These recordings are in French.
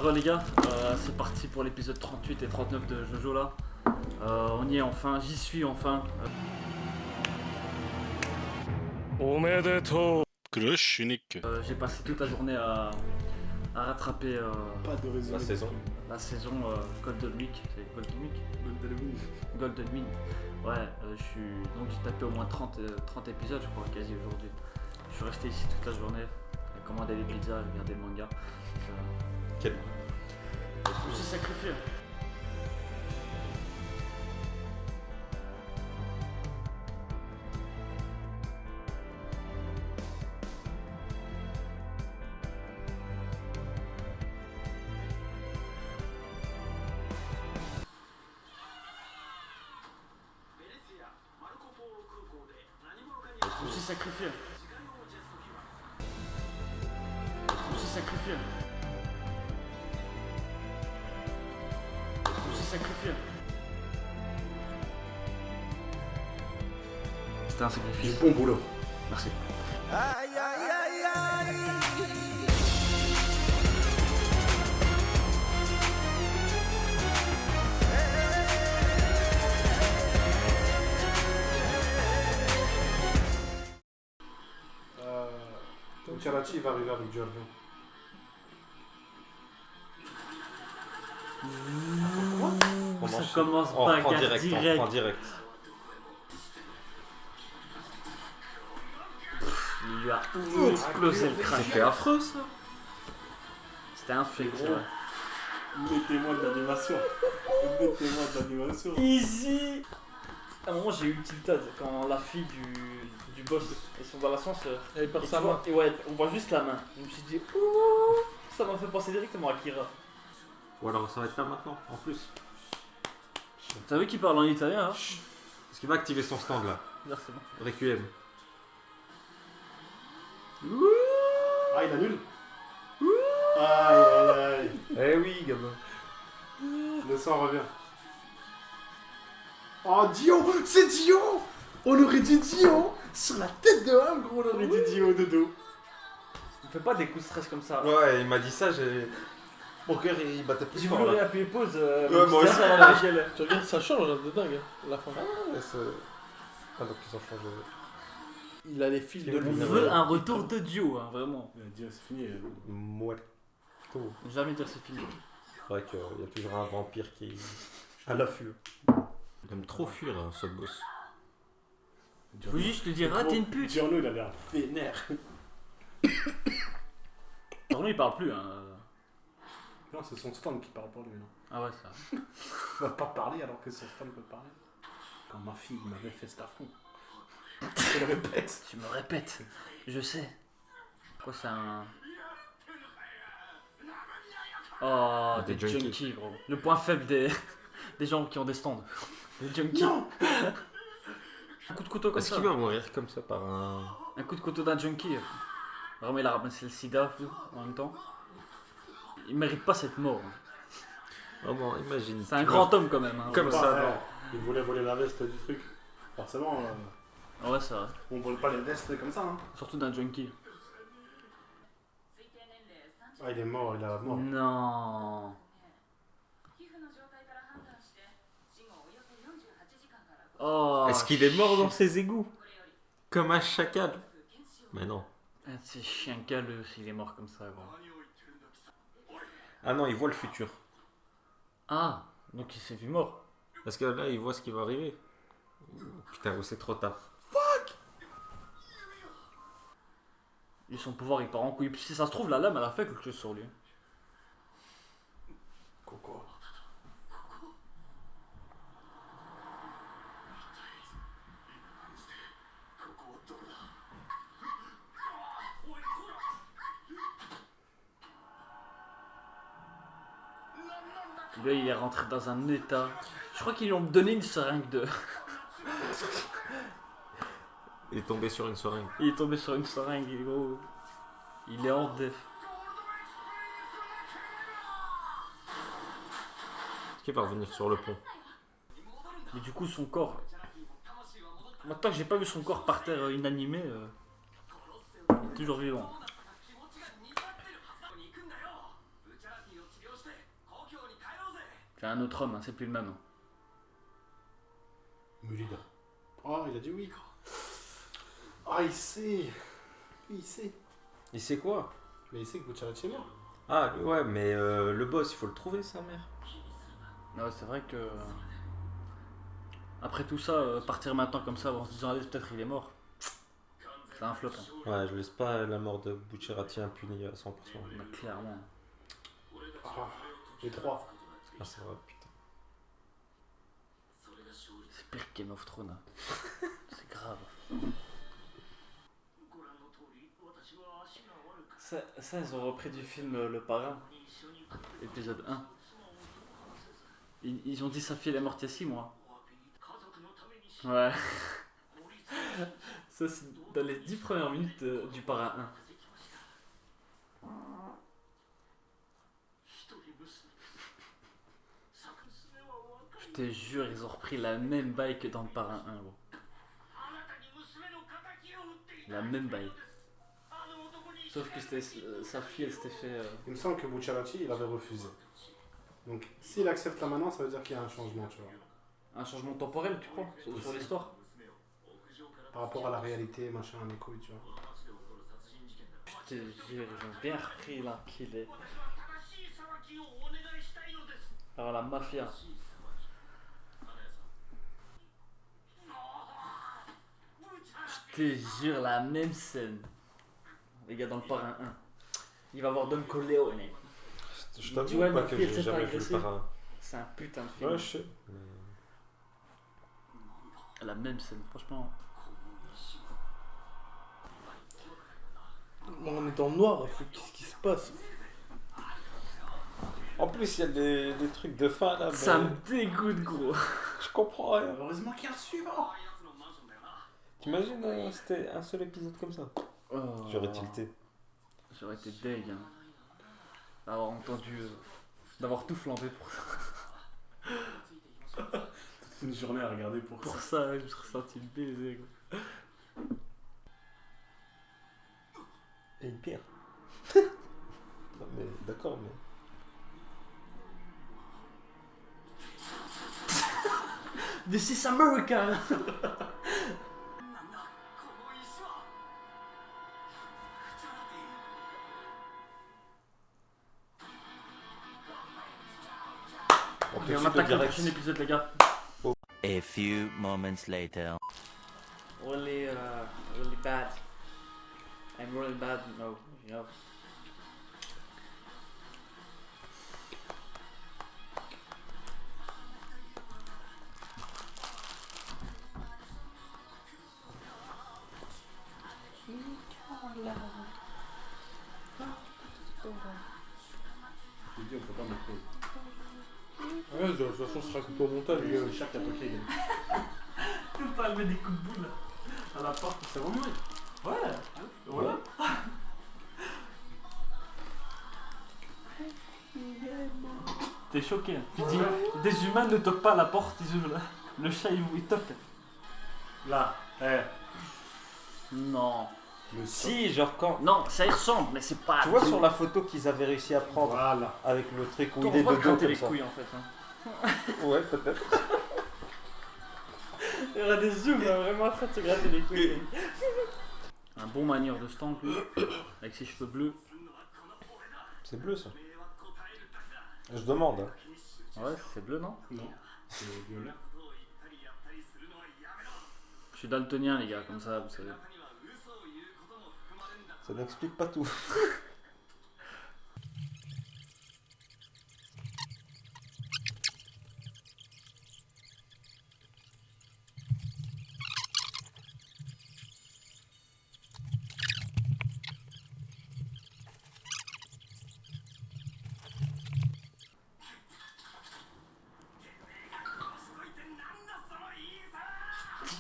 Les gars, c'est parti pour l'épisode 38 et 39 de Jojo là. On y est enfin, j'y suis enfin. J'ai passé toute la journée à rattraper Pas de raison. la saison Golden Week. C'est Golden Week Golden Week. Ouais, donc j'ai tapé au moins 30 épisodes je crois quasi aujourd'hui. Je suis resté ici toute la journée, j'ai commandé des pizzas, j'ai regardé le manga. Quel... Je me suis sacrifié. Je me suis sacrifié. Je me suis sacrifié. Je me suis sacrifié. C'était un sacrifice. Du bon boulot. Merci. Karachi va arriver avec du avion. Ça commence on bagarre reprend direct. direct. On reprend direct. Il lui a explosé le crâne. C'était affreux ça. C'était un fake, c'est vrai. Mettez-moi de l'animation. Mettez-moi de l'animation. Easy. À un moment j'ai eu une tiltade quand la fille du boss ils sont dans l'ascenseur. Elle perd Et sa tu main. vois, et ouais, on voit juste la main. Je me suis dit ouh, ça m'a fait penser directement à Kira. Ou alors ça va être là maintenant, en plus. T'as vu qu'il parle en italien hein? Est-ce qu'il va activer son stand là? Merci. Requiem. Ah, il annule. Aïe aïe aïe. Eh oui, gamin. Le sang revient. Oh, Dio. C'est Dio. On aurait dit Dio. Sur la tête de Ham, gros, on aurait dit Dio de dos. On fait pas des coups de stress comme ça. Ouais, il m'a dit ça, j'ai... Mon cœur il battait plus J'ai fort voulu là. réappuyer pause. moi aussi. Tu regardes, ça change là, de dingue, hein, la fin. Ah donc ils ont changé. Il a les fils de On lumière. veut un retour de Dio, hein, vraiment. Dio, c'est fini. Muerto. Jamais dire c'est fini. C'est vrai qu'il y a toujours un vampire qui... à l'affût. J'aime trop fuir hein, ce boss. Faut juste lui dire, ah t'es une pute. Giorno, il a l'air vénère. Pour lui il parle plus hein. Non, c'est son stand qui parle pour lui. Non. Ah ouais ça. Il va pas parler alors que son stand peut parler. Quand ma fille m'avait fait cet affront. Je le répète. Tu me répètes, je sais. Quoi c'est un... Oh, Des des junkies. junkies gros. Le point faible des gens qui ont des stands. Des junkies. Non. Un coup de couteau comme Est-ce ça. qu'il va mourir comme ça par un... Un coup de couteau d'un junkie. Vraiment il a ramassé le sida en même temps. Il mérite pas cette mort. hein. Oh bon, imagine. C'est un grand homme quand même. Hein. Comme ça, Ouais, non. il voulait voler la veste du truc. Forcément, Ah ouais c'est vrai. on vole pas les vestes comme ça. Hein. Surtout d'un junkie. Ah, il est mort, il a mort. Non. Oh. Est-ce qu'il est mort dans ses égouts? Comme un chacal? Mais non. Ah, c'est chien galeux s'il est mort comme ça gros. Ah non, il voit le futur. Ah, donc il s'est vu mort. Parce que là, il voit ce qui va arriver. Putain, oh, c'est trop tard. Et son pouvoir il part en couille. Puis si ça se trouve la lame elle a fait quelque chose sur lui. Coco. Là il est rentré dans un état. Je crois qu'ils lui ont donné une seringue de... Il est tombé sur une seringue. Il est tombé sur une seringue il est gros. Il est hors def. Qui va revenir sur le pont? Mais du coup son corps... Maintenant que j'ai pas vu son corps par terre inanimé, il est toujours vivant. C'est un autre homme, hein, c'est plus le même. Hein. Mulida. Oh, il a dit oui. Ah, il sait. Il sait. Il sait quoi? Mais il sait que Bucciarati est mort. Ah, ouais, mais le boss, il faut le trouver, sa mère. Ouais, c'est vrai que. Après tout ça, partir maintenant comme ça en se disant allez, peut-être il est mort. C'est un flop. Hein. Ouais, je laisse pas la mort de Bucciarati impunie à 100%. Bah, clairement. Ah, les trois. Ah, c'est vrai, putain. C'est pire que Game of Thrones. Hein. C'est grave. Ça, ils ont repris du film Le Parrain, épisode 1. Ils ont dit sa fille elle est morte il y a 6 mois. Ouais. Ça, c'est dans les 10 premières minutes du Parrain 1. Je te jure, ils ont repris la même baille que dans le Parrain 1, gros. La même baille. Sauf que c'était sa fille, elle s'était fait. Il me semble que Bucciarati, il avait refusé. Donc, s'il accepte là maintenant, ça veut dire qu'il y a un changement, tu vois. Un changement temporel, tu crois, sur l'histoire. Par rapport à la réalité, machin, les couilles, tu vois. Je te jure, ils ont bien repris là qu'il est. Alors la mafia. Je te jure, la même scène. Les gars, dans le Parrain 1. Il va avoir Don Corleone. Je Tu t'avoue vois, pas ma que fille, elle j'ai s'est jamais fait vu le agresser. Parrain. C'est un putain de film. Ouais, je sais. La même scène, franchement. On est dans le noir, qu'est-ce qui se passe? En plus, il y a des trucs de fin là. Ça mais me dégoûte, gros. je comprends rien. Heureusement qu'il y a le suivant. T'imagines, c'était un seul épisode comme ça. Oh. J'aurais tilté. J'aurais été deg. Hein. D'avoir entendu. D'avoir tout flambé pour ça. Toute une journée à regarder pour ça. Pour ça, je me suis ressenti le baiser, gros. Et une pierre. Non, mais d'accord, mais. This is America! Et on attaque le prochain épisode, les gars. A few moments later. Really bad. I'm really bad, no, you know. Je dis, on peut pas mettre pause. Ouais, de toute façon, ce sera coupé au montage. Le chat qui a toqué. Tout le temps, elle met des coups de boule à la porte. C'est vraiment lui. Ouais, voilà. T'es choqué. Hein. Tu dis, des humains ne toquent pas à la porte, ils ouvrent là. Le chat il toque. Là, Non. le Si, genre quand. Non, ça y ressemble, mais c'est pas. Tu vois sur la photo qu'ils avaient réussi à prendre Voilà. avec le truc où on il est voit de dos gratter comme les ça. couilles en fait. Hein. Ouais, peut-être. Il y aura des zooms là, vraiment en train de se gratter les couilles. Un bon manière de stand, lui, avec ses cheveux bleus. C'est bleu ça. Je demande. Hein. Ouais, c'est bleu, non? Non, c'est violet. Je suis daltonien, les gars, comme ça, vous savez. Ça n'explique pas tout.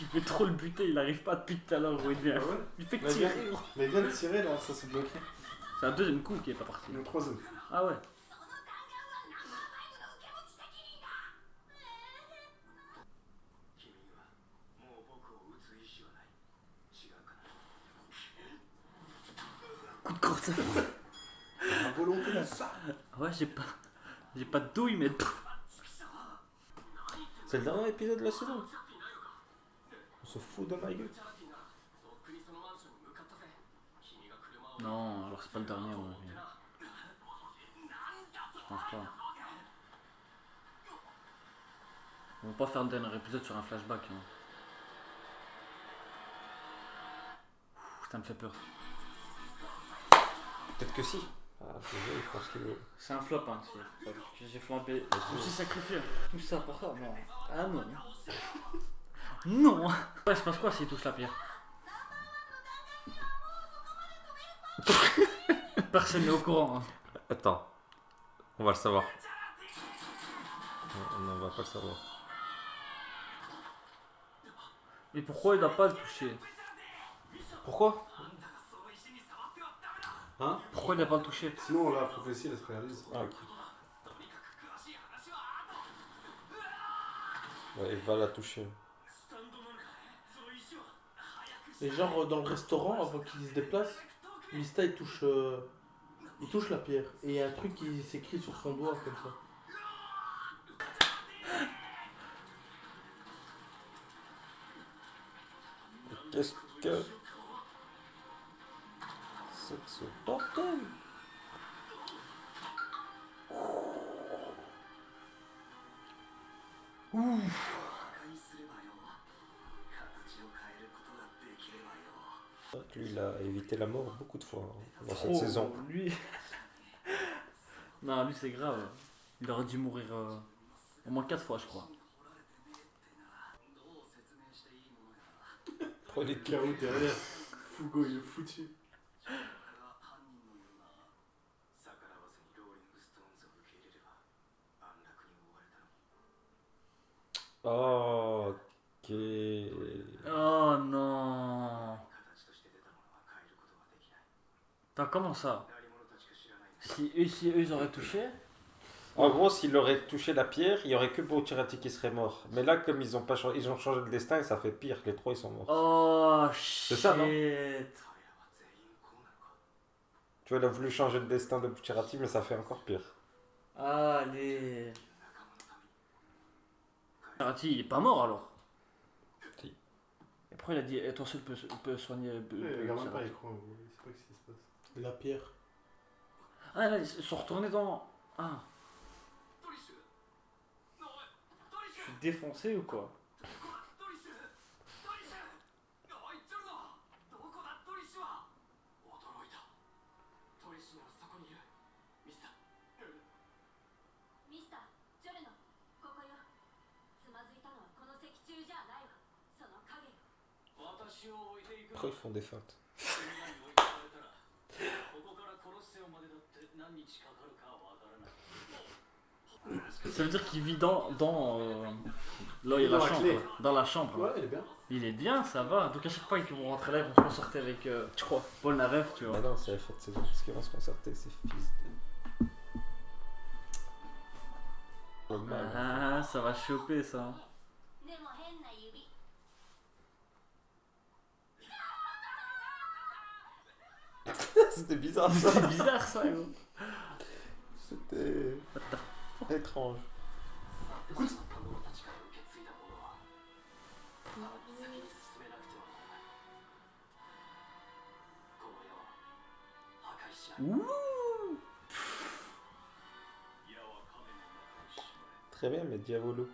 Il fait trop le buter, il arrive pas depuis tout à l'heure où il devient. Ah ouais. Il fait que Mais tirer. viens, mais viens de tirer là, ça s'est bloqué. C'est un deuxième coup qui est pas parti. Le troisième. Ah ouais. Coup de corse. La volonté de ça. Ouais, j'ai pas de douille, mais. C'est le dernier épisode de la saison. On se fout de ma gueule. Non, alors c'est pas le dernier, ouais. Je pense pas. On va pas faire le dernier épisode sur un flashback. Hein. Ça me fait peur. Peut-être que si. Ah, désolé, je pense que... C'est un flop, hein. J'ai flambé. Je me suis sacrifié. Tout ça pour ça, non. Ah non. Non. Ouais, il se passe quoi s'il touche la pierre? Personne n'est au courant. Hein. Attends. On va le savoir. Non, on va pas le savoir. Mais pourquoi il doit pas le toucher? Pourquoi? Hein? Pourquoi il doit pas le toucher? Sinon, la prophétie, elle se réalise. Ah, ok. Ouais, il va la toucher. Et genre dans le restaurant, avant qu'il se déplace, Mista il touche la pierre. Et il y a un truc qui s'écrit sur son doigt comme ça. Qu'est-ce que... c'est que ce bordel? Lui, il a évité la mort beaucoup de fois hein, dans cette saison. Lui. Non, lui c'est grave. Il aurait dû mourir au moins 4 fois, je crois. Prenez tout. K.O. derrière. Fugo, il est foutu. Oh, ok. Oh non. Attends, comment ça? Si eux ils auraient touché. En gros, s'il aurait touché la pierre, il n'y aurait que Bouchirati qui serait mort. Mais là, comme ils ont changé le destin, et ça fait pire. Les trois, ils sont morts. Oh shit. ça, non? Tu vois, il a voulu changer le destin de Bouchirati, mais ça fait encore pire. Allez. Arati, il est pas mort alors. Si. Et pourquoi il a dit et toi seul peut soigner. Le gamin, pas, il croit. Il sait pas ce qui se passe. La pierre. Ah là, ils sont retournés dans. Ah. Je suis défoncé ou quoi? Pourquoi ils font des feintes? Ça veut dire qu'il vit dans là il y a Dans la la chambre. clé. Dans la chambre. Ouais, il est bien. Il est bien, ça va. Donc à chaque fois qu'ils vont rentrer là, ils vont se concerter avec Tu crois? Paul Naref, tu vois. Mais non, c'est la fin de saison. Parce qu'ils vont se concerter, ces fils de... Oh, mal. Ah, ça va choper ça. C'était bizarre ça. C'est bizarre ça, gros. C'était étrange. Écoute. Ouh. Très bien, mais Diavolo.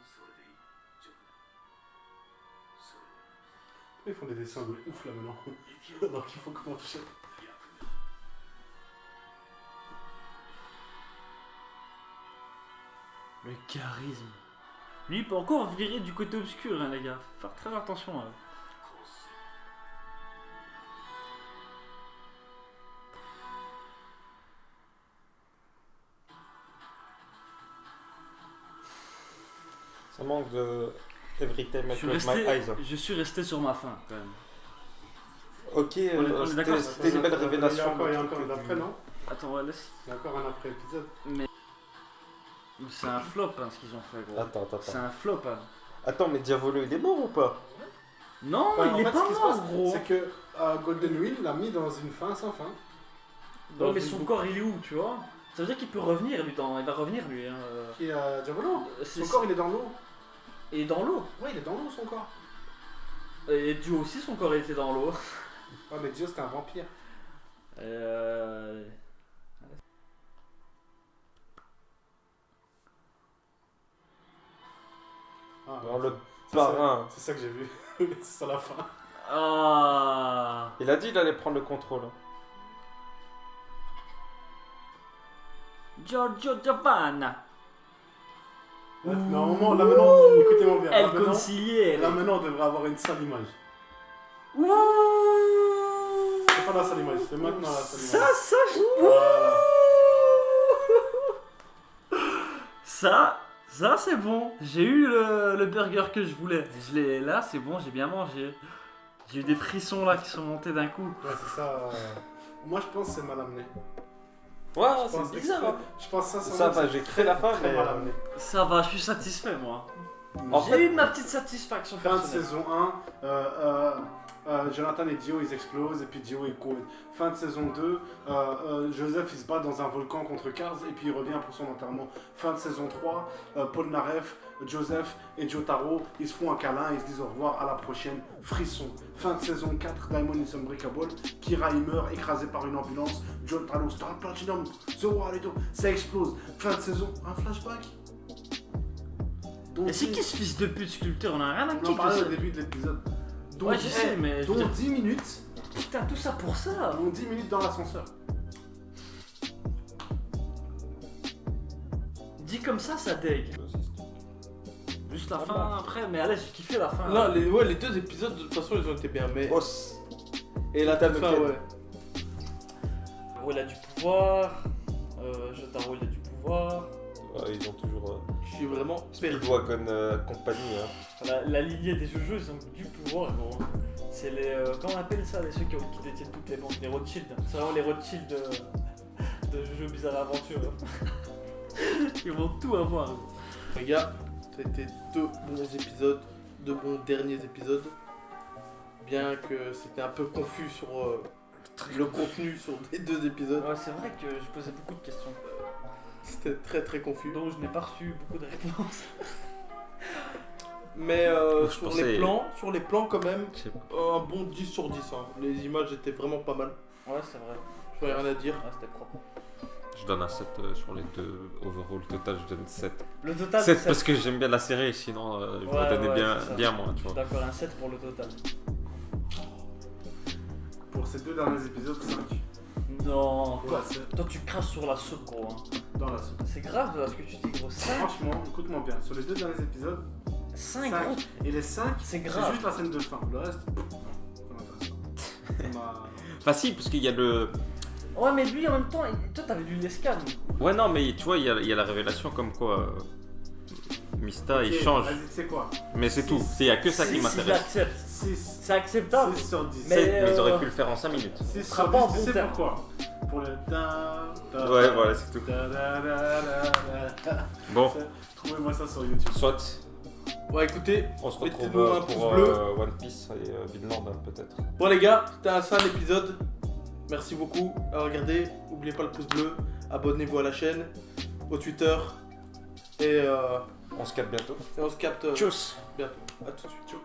Ils font des dessins de ouf là maintenant. Alors qu'il faut qu'on enchaîne. Le charisme. Lui, il peut encore virer du côté obscur, hein, les gars. Faut faire très attention. Hein. Ça manque de Every Time I Je suis Close My Eyes. je suis resté sur ma faim, quand même. Ok, on est d'accord, c'était une belle révélation. Il y a encore un après, non? Attends, ouais, laisse. Il y a encore un après épisode. Mais c'est un flop, hein, ce qu'ils ont fait, gros. Attends. C'est un flop, hein. Attends, mais Diavolo, il est mort ou pas? Non, Enfin, il en est fait, pas ce qui se mort, passe, gros. c'est que Golden Wheel l'a mis dans une fin sans fin. Ouais, mais son corps, il est où, tu vois? Ça veut dire qu'il peut revenir, lui, il va revenir, lui. Hein. Qui est Diavolo. C'est- Son corps, il est dans l'eau. Et dans l'eau. Ouais, il est dans l'eau son corps. Et Dio aussi, son corps était dans l'eau. Ouais, mais Dio c'était un vampire. Ah, Dans le c'est ça- parrain. C'est ça que j'ai vu. C'est à la fin. Ah. Il a dit qu'il allait prendre le contrôle. Giorgio Giovanna. Normalement, là maintenant, écoutez-moi bien. El Consigliere. Là maintenant, on devrait avoir une sale image. Ouh. C'est pas la sale image, c'est maintenant la sale Ça, image. ça, Voilà. ça c'est bon. J'ai eu le burger que je voulais. Je l'ai là, c'est bon, j'ai bien mangé. J'ai eu des frissons là qui sont montés d'un coup. Ouais, c'est ça. Moi, je pense que c'est mal amené. Ouais, Je pense c'est bizarre. exprès- Hein. Je pense Ça sincèrement, va, c'est j'ai créé la fin, très mais. mal amené. Ça va, je suis satisfait moi. En J'ai fait- eu ma petite satisfaction Fin de personnelle. saison 1, Jonathan et Dio ils explosent et puis Dio il court. Fin de saison 2, Joseph il se bat dans un volcan contre Cars et puis il revient pour son enterrement. Fin de saison 3, Paul Naref, Joseph et Jotaro ils se font un câlin, ils se disent au revoir, à la prochaine, frisson. Fin de saison 4, Diamond is Unbreakable, Kira il meurt écrasé par une ambulance, Jotaro Star Platinum, The War et tout, ça explose. Fin de saison, un flashback. Et c'est qui ce fils de pute sculpteur? On a rien à On en kick parlait au de début de l'épisode. Donc, Ouais, je sais, mais je veux donc dire- 10 minutes. Putain, tout ça pour ça. Donc 10 minutes dans l'ascenseur. Dit comme ça dégue. Juste la fin après, mais allez, j'ai kiffé la fin. Là, les deux épisodes, de toute façon, ils ont été bien. Mais... Os. Et la toute fin, lequel ouais. Gros, il a du pouvoir. Jotaro, il a du pouvoir. Ouais, ils ont toujours. Je suis vraiment perdu. Speedwagon compagnie. Hein. La lignée des Jojo, ils ont du pouvoir, gros. C'est les. Comment on appelle ça? Ceux qui détiennent toutes les banques, les Rothschild. C'est vraiment les Rothschild de Jojo Bizarre Aventure. Ils vont tout avoir. Les gars, ça a été deux bons épisodes, deux bons derniers épisodes. Bien que c'était un peu confus sur le contenu sur les deux épisodes. Ouais, c'est vrai que je posais beaucoup de questions. C'était très très confus. Donc je n'ai pas reçu beaucoup de réponses. Mais Je sur pensais- les plans quand même, Je sais pas. un bon 10 sur 10. Hein. Les images étaient vraiment pas mal. Ouais, c'est vrai. Je n'ai rien à dire. Ouais, c'était propre. Je donne un 7 sur les deux. Overall total, je donne 7. Le total, 7 c'est parce que j'aime bien la série, sinon je Ouais, vais donner ouais, c'est ça. bien moins, tu Je suis vois. d'accord, un 7 pour le total. Pour ces deux derniers épisodes, 5. Non, Ouais, toi, c'est toi tu crashes sur la soupe, gros. Hein. dans la soupe. C'est grave là, ce que tu dis, gros. 5, Franchement, écoute-moi bien. Sur les deux derniers épisodes, 5 5. gros. Et les 5, C'est c'est grave. juste la scène de fin. Le reste, non, ça m'intéresse pas. Ça m'a- Enfin, si, parce qu'il y a le. Ouais, mais lui en même temps, toi t'avais lu l'escane. Ouais, non, mais tu vois, il y a la révélation comme quoi. Mista il Ok, change. Vas-y, tu sais quoi? Mais c'est tout. Il y a que ça qui Si, m'intéresse. j'accepte. 6. C'est acceptable. 6 sur 10. Mais- Mais ils auraient pu le faire en 5 minutes. 6 sera sur pas 10, en tu bon sais terme. pourquoi? Pour le Ouais, voilà, c'est tout. Bon, Trouvez-moi ça sur YouTube. soit. Ouais, écoutez, On se mettez-nous retrouve un pour pouce bleu. One Piece et Vinland hein, peut-être. Bon les gars, c'était un sale épisode. Merci beaucoup à regarder. N'oubliez pas le pouce bleu. Abonnez-vous à la chaîne, au Twitter. Et On se capte bientôt. on se capte Tchuss. bientôt. A tout de suite. Ciao.